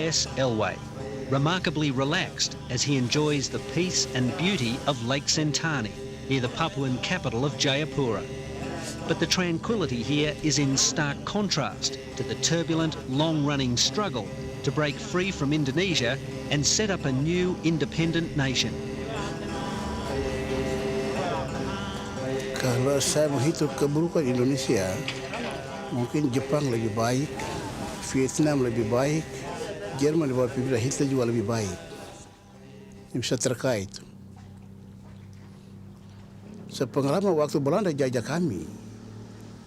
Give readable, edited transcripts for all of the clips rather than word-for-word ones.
Taes Elway, remarkably relaxed as he enjoys the peace and beauty of Lake Sentani, near the Papuan capital of Jayapura. But the tranquility here is in stark contrast to the turbulent, long-running struggle to break free from Indonesia and set up a new independent nation. Kalau saya menghitung keburukan Indonesia, mungkin Jepang lebih baik, Vietnam lebih baik, Jerman di bawah pimpinan Hitler juga lebih baik. Ini bisa terkait. Sepengalaman waktu Belanda jajah kami,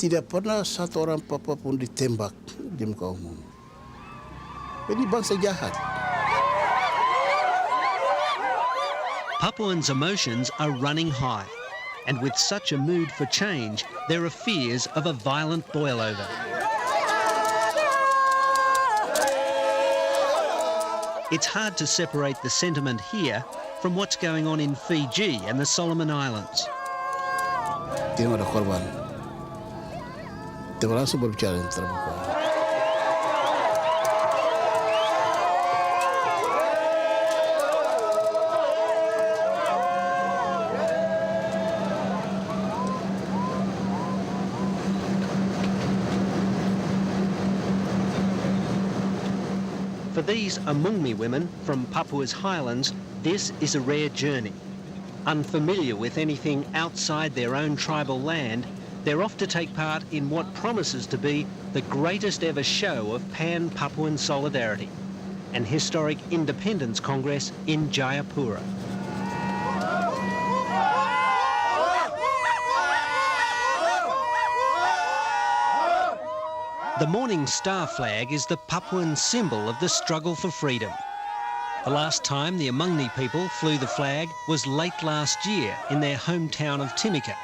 tidak pernah satu orang Papua pun ditembak di muka umum. Ini bangsa jahat. Papuans' emotions are running high, and with such a mood for change, there are fears of a violent boil-over. It's hard to separate the sentiment here from what's going on in Fiji and the Solomon Islands. Tidak ada korban. Kita langsung berbicara yang terbuka. For these Amungmi women from Papua's highlands, this is a rare journey. Unfamiliar with anything outside their own tribal land, they're off to take part in what promises to be the greatest ever show of pan-Papuan solidarity, an historic independence congress in Jayapura. The Morning Star flag is the Papuan symbol of the struggle for freedom. The last time the Amungni people flew the flag was late last year in their hometown of Timika.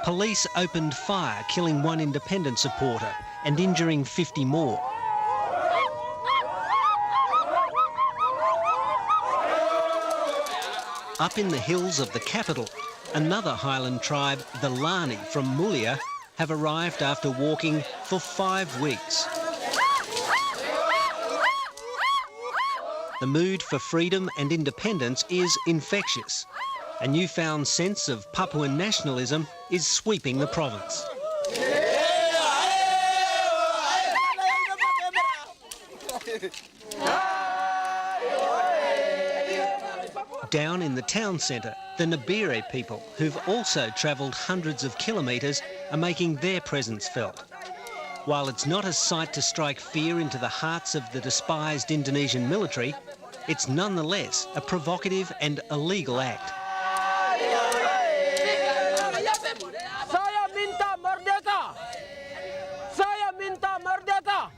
Police opened fire, killing one independent supporter and injuring 50 more. Up in the hills of the capital, another highland tribe, the Lani from Mulia, have arrived after walking for 5 weeks. The mood for freedom and independence is infectious. A newfound sense of Papuan nationalism is sweeping the province. Down in the town centre, the Nabire people, who've also travelled hundreds of kilometres, are making their presence felt. While it's not a sight to strike fear into the hearts of the despised Indonesian military, it's nonetheless a provocative and illegal act. Saya minta merdeka! Saya minta merdeka!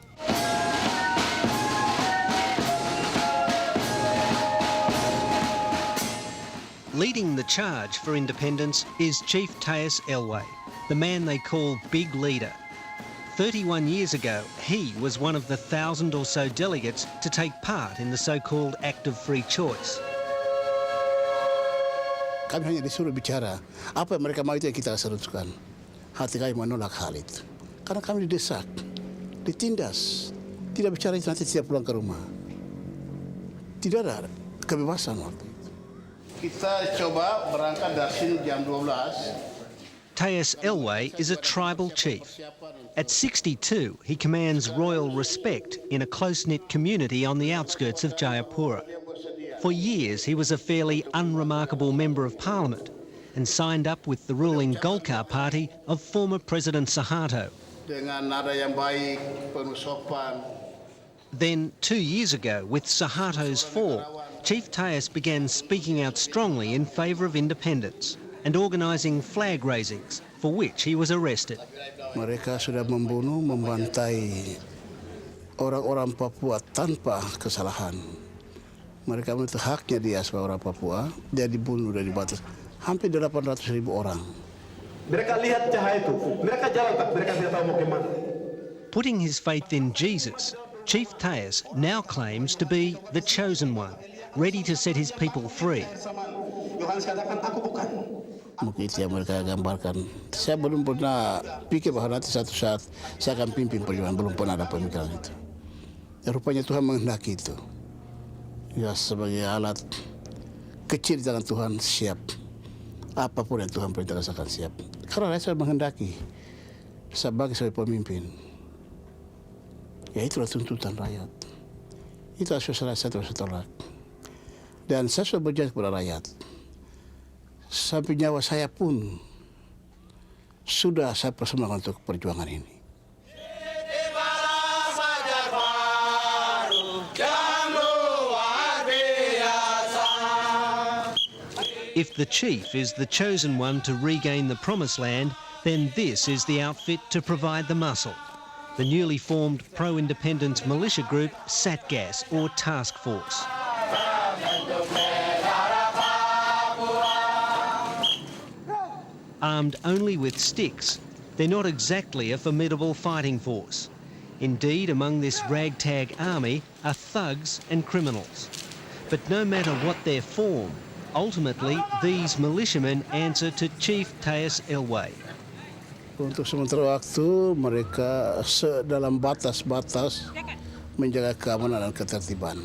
Leading the charge for independence is Chief Taes Elway, the man they call Big Leader. 31 years ago, he was one of the 1,000 or so delegates to take part in the so-called Act of Free Choice. Kami hanya disuruh bicara. Apa yang mereka mau itu yang kita serukan. Hati kami menolak hal itu. Karena kami didesak, ditindas. Tidak bicara itu nanti tidak pulang ke rumah. Tidak ada kebebasan waktu itu. Kita coba berangkat dari sini jam 12. Taes Elway is a tribal chief. At 62, he commands royal respect in a close-knit community on the outskirts of Jayapura. For years, he was a fairly unremarkable member of parliament and signed up with the ruling Golkar party of former President Suharto. Dengan nada yang baik, penuh sopan. Then, 2 years ago, with Suharto's fall, Chief Taes began speaking out strongly in favour of independence and organising flag raisings, for which he was arrested. Mereka sudah membunuh, membantai orang-orang Papua tanpa kesalahan. Mereka menuntut haknya dia sebagai orang Papua, dia dibunuh dan dibatas hampir 800.000 orang. Mereka lihat cahaya itu, mereka jalan tak, mereka tidak tahu mau kemana. Putting his faith in Jesus, Chief Taes now claims to be the chosen one, ready to set his people free. Yohanes katakan, aku bukan. Mungkin itu yang mereka gambarkan. Saya belum pernah pikir bahwa nanti satu saat saya akan pimpin perjuangan. Belum pernah ada pemikiran itu. Rupanya Tuhan menghendaki itu. Ya, sebagai alat kecil di tangan Tuhan siap. Apapun yang Tuhan perintahkan akan siap. Karena saya menghendaki sebagai pemimpin. Ya, itulah tuntutan rakyat. Itu asal saya terus tolak. Dan saya sudah berjanji kepada rakyat. Sampai nyawa saya pun sudah saya persembahkan untuk perjuangan ini. If the chief is the chosen one to regain the promised land, then this is the outfit to provide the muscle. The newly formed pro-independence militia group, Satgas, or Task Force. Armed only with sticks, they're not exactly a formidable fighting force. Indeed, among this ragtag army are thugs and criminals. But no matter what their form, ultimately, these militiamen answer to Chief Teus Elway. Untuk sementara waktu, mereka dalam batas-batas menjaga keamanan dan ketertiban.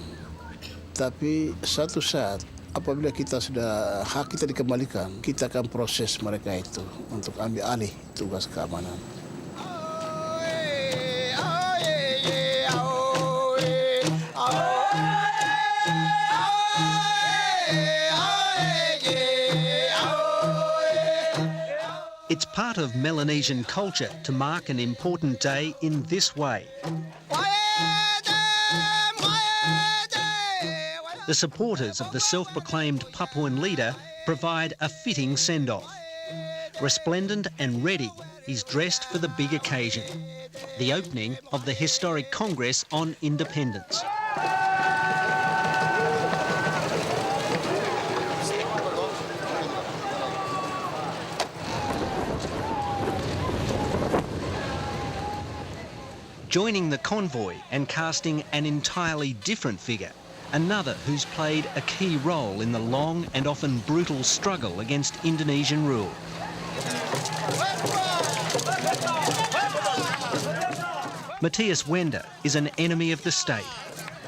Tapi satu saat, apabila hak kita dikembalikan, kita akan proses mereka itu untuk ambil alih tugas keamanan. It's part of Melanesian culture to mark an important day in this way. The supporters of the self-proclaimed Papuan leader provide a fitting send-off. Resplendent and ready, he's dressed for the big occasion, the opening of the historic Congress on Independence. Joining the convoy and casting an entirely different figure, another who's played a key role in the long and often brutal struggle against Indonesian rule. Matthias Wender is an enemy of the state,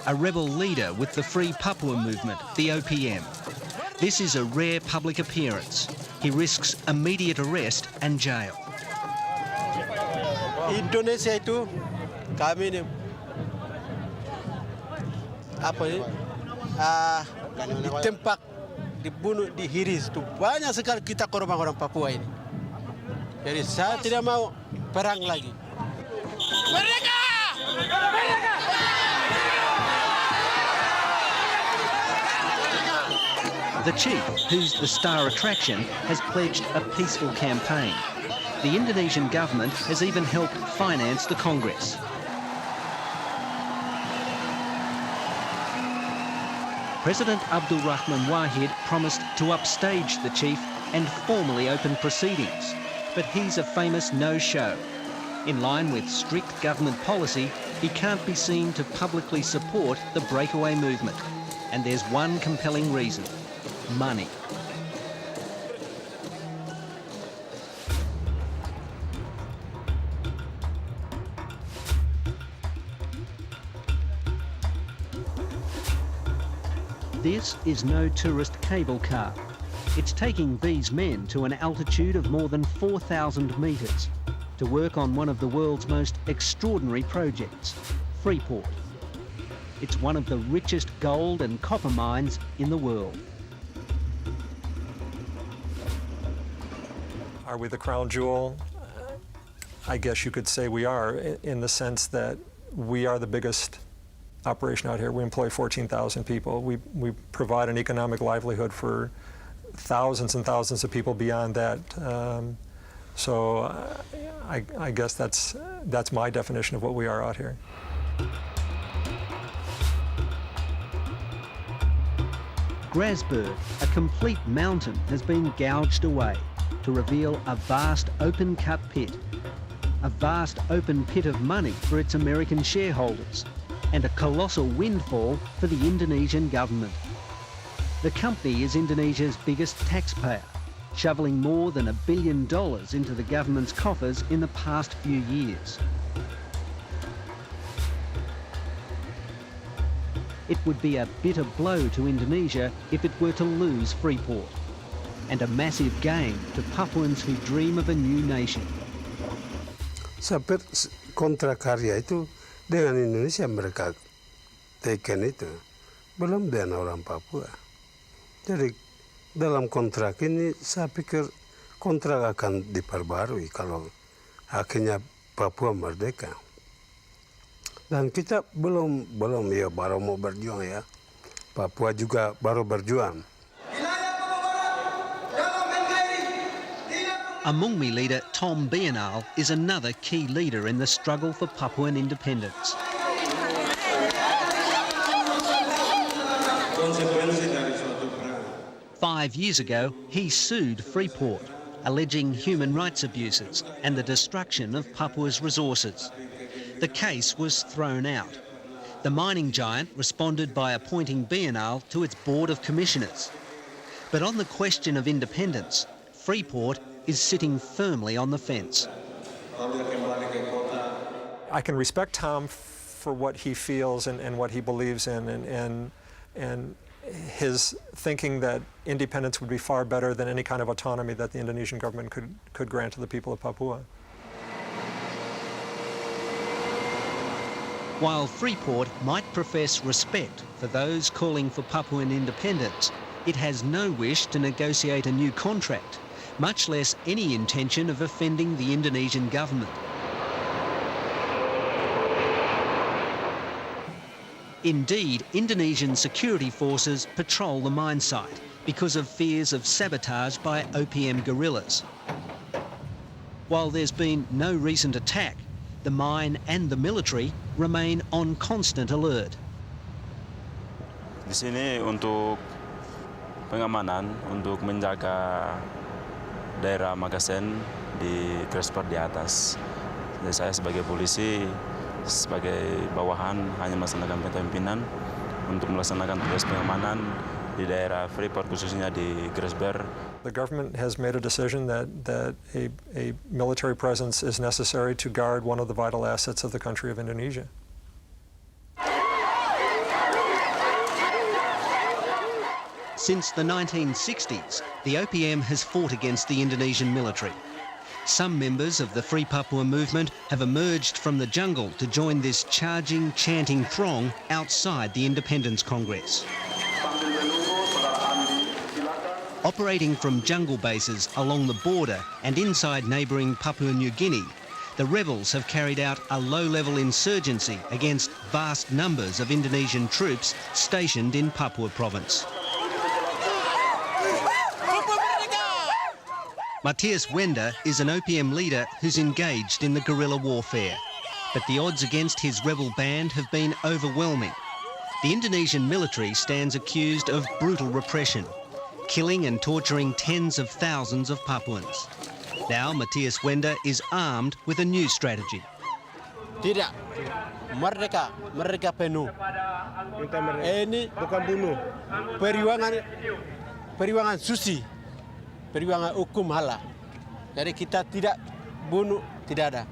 a rebel leader with the Free Papua movement, the OPM. This is a rare public appearance. He risks immediate arrest and jail. Indonesia itu kami ini ditembak, dibunuh, dihiris itu banyak sekali kita korban orang Papua ini. Jadi saya tidak mau perang lagi. Merdeka! Merdeka! The chief, who's the star attraction, has pledged a peaceful campaign. The Indonesian government has even helped finance the Congress. President Abdul Rahman Wahid promised to upstage the chief and formally open proceedings, but he's a famous no-show. In line with strict government policy, he can't be seen to publicly support the breakaway movement. And there's one compelling reason: money. This is no tourist cable car. It's taking these men to an altitude of more than 4,000 metres to work on one of the world's most extraordinary projects, Freeport. It's one of the richest gold and copper mines in the world. Are we the crown jewel? I guess you could say we are, in the sense that we are the biggest operation out here. We employ 14,000 people. We provide an economic livelihood for thousands and thousands of people beyond that. So I guess that's my definition of what we are out here. Grasberg, a complete mountain, has been gouged away to reveal a vast open-cut pit. A vast open pit of money for its American shareholders, and a colossal windfall for the Indonesian government. The company is Indonesia's biggest taxpayer, shoveling more than $1 billion into the government's coffers in the past few years. it would be a bitter blow to Indonesia if it were to lose Freeport, and a massive gain to Papuans who dream of a new nation. Sampai kontrak karya itu dengan Indonesia mereka teken itu belum dengan orang Papua. Jadi dalam kontrak ini saya pikir kontrak akan diperbarui kalau akhirnya Papua merdeka. Dan kita belum ya baru mau berjuang ya. Papua juga baru berjuang. Amungme leader Tom Bienal is another key leader in the struggle for Papuan independence. Five years ago, he sued Freeport, alleging human rights abuses and the destruction of Papua's resources. The case was thrown out. The mining giant responded by appointing Bienal to its board of commissioners. But on the question of independence, Freeport is sitting firmly on the fence. I can respect Tom for what he feels and what he believes in, and his thinking that independence would be far better than any kind of autonomy that the Indonesian government could grant to the people of Papua. While Freeport might profess respect for those calling for Papuan independence, it has no wish to negotiate a new contract, much less any intention of offending the Indonesian government. Indeed, Indonesian security forces patrol the mine site because of fears of sabotage by OPM guerrillas. While there's been no recent attack, the mine and the military remain on constant alert. Di sini untuk pengamanan, untuk menjaga daerah Magasen di transport di atas. Jadi saya sebagai polisi, sebagai bawahan hanya melaksanakan pimpinan untuk melaksanakan tugas pengamanan di daerah Freeport, khususnya di Grasberg. The government has made a decision that a military presence is necessary to guard one of the vital assets of the country of Indonesia. Since the 1960s, the OPM has fought against the Indonesian military. Some members of the Free Papua movement have emerged from the jungle to join this charging, chanting throng outside the Independence Congress. Operating from jungle bases along the border and inside neighbouring Papua New Guinea, the rebels have carried out a low-level insurgency against vast numbers of Indonesian troops stationed in Papua province. Matthias Wender is an OPM leader who's engaged in the guerrilla warfare, but the odds against his rebel band have been overwhelming. The Indonesian military stands accused of brutal repression, killing and torturing tens of thousands of Papuans. Now Matthias Wender is armed with a new strategy. Tidak, merdeka, merdeka penuh. Ini bukan bunuh, periwangan suci, periwangan hukum halal. Jadi kita tidak bunuh, tidak ada,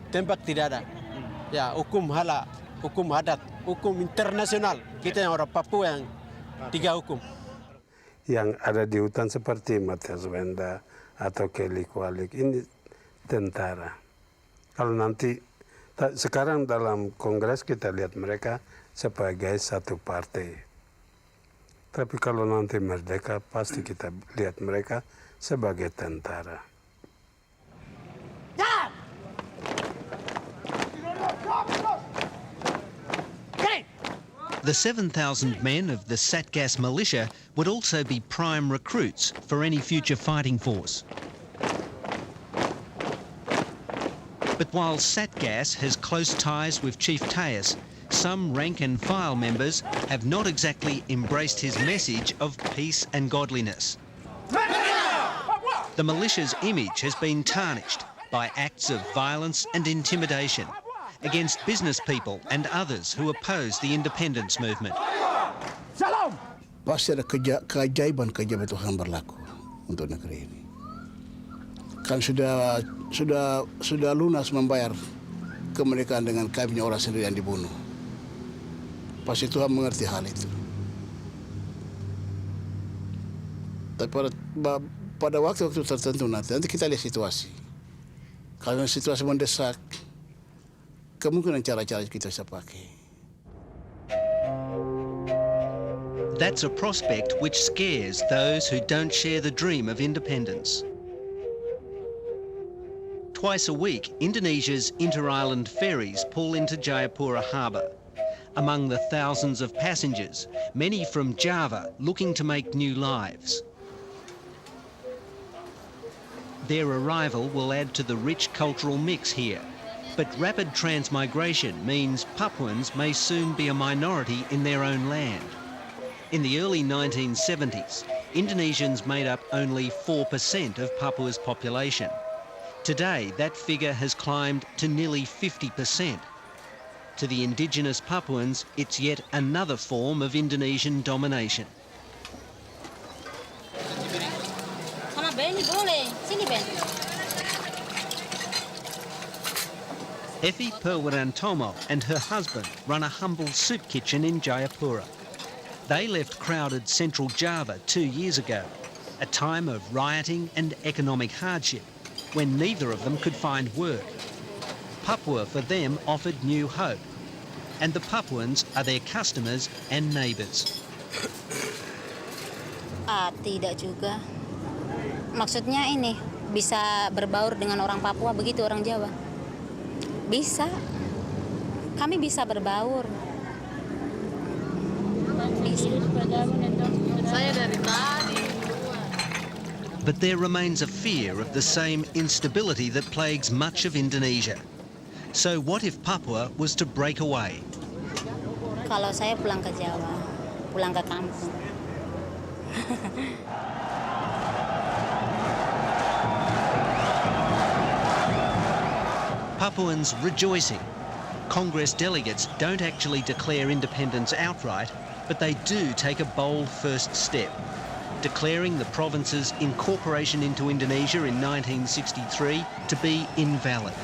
tembak tidak ada. Ya, hukum halal, hukum adat, hukum internasional. Kita yang orang Papua yang tiga hukum. Yang ada di hutan seperti Matthias Wender atau Kelly Kualik ini tentara. Kalau nanti sekarang dalam Kongres kita lihat mereka sebagai satu partai. Tapi kalau nanti merdeka pasti kita lihat mereka sebagai tentara. The 7,000 men of the Satgas militia would also be prime recruits for any future fighting force. But while Satgas has close ties with Chief Teus, some rank and file members have not exactly embraced his message of peace and godliness. The militia's image has been tarnished by acts of violence and intimidation against business people and others who oppose the independence movement. Pasti ada keajaiban Tuhan berlaku untuk negeri ini. Kan sudah lunas membayar kemerdekaan dengan kami orang sendiri yang dibunuh. Pasti Tuhan mengerti hal itu. Tapi pada waktu-waktu tertentu nanti kita lihat situasi. Kalau situasi mendesak, kemungkinan cara-cara kita bisa pakai. That's a prospect which scares those who don't share the dream of independence. Twice a week, Indonesia's inter-island ferries pull into Jayapura harbour. Among the thousands of passengers, many from Java looking to make new lives. Their arrival will add to the rich cultural mix here. But rapid transmigration means Papuans may soon be a minority in their own land. In the early 1970s, Indonesians made up only 4% of Papua's population. Today, that figure has climbed to nearly 50%. To the indigenous Papuans, it's yet another form of Indonesian domination. Sama Benny boleh, sini Ben. Effie Purwarantomo and her husband run a humble soup kitchen in Jayapura. They left crowded central Java 2 years ago, a time of rioting and economic hardship, when neither of them could find work. Papua for them offered new hope, and the Papuans are their customers and neighbours. Tidak juga. Maksudnya ini, bisa berbaur dengan orang Papua, begitu orang Jawa. Bisa. Kami bisa berbaur. Bisa. Saya dari tadi. But there remains a fear of the same instability that plagues much of Indonesia. So what if Papua was to break away? Kalau saya pulang ke Jawa, pulang ke kampung. Papuans rejoicing. Congress delegates don't actually declare independence outright, but they do take a bold first step, declaring the province's incorporation into Indonesia in 1963 to be invalid.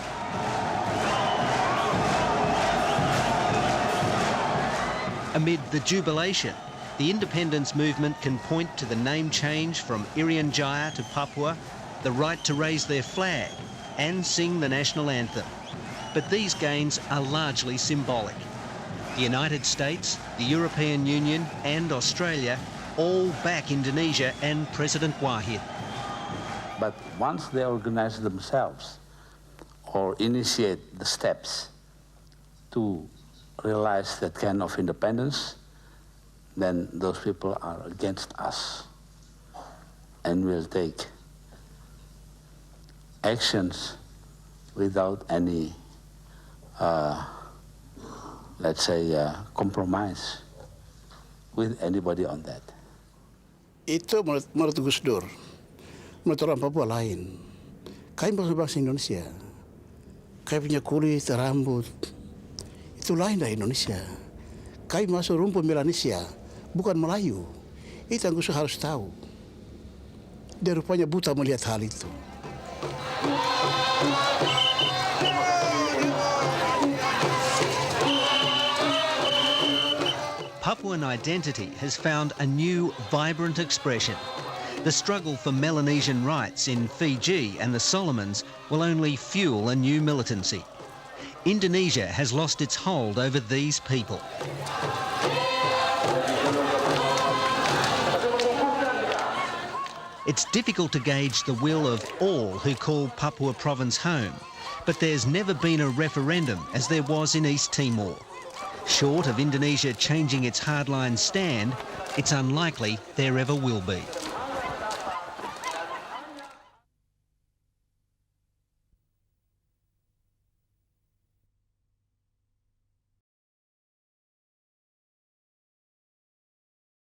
Amid the jubilation, the independence movement can point to the name change from Irian Jaya to Papua, the right to raise their flag and sing the national anthem. But these gains are largely symbolic. The United States, the European Union and Australia all back Indonesia and President Wahid. But once they organize themselves or initiate the steps to realize that kind of independence, then those people are against us and will take actions without any, let's say, compromise with anybody on that. Itu menurut Gus Dur, menurut orang Papua lain. Kami bangsa Indonesia, kami punya kulit, rambut, itu lain dari Indonesia. Kami masuk rumpun Melanesia, bukan Melayu. Itu yang Gus harus tahu. Dia rupanya buta melihat hal itu. Papuan identity has found a new, vibrant expression. The struggle for Melanesian rights in Fiji and the Solomons will only fuel a new militancy. Indonesia has lost its hold over these people. It's difficult to gauge the will of all who call Papua province home, but there's never been a referendum as there was in East Timor. Short of Indonesia changing its hardline stand, it's unlikely there ever will be.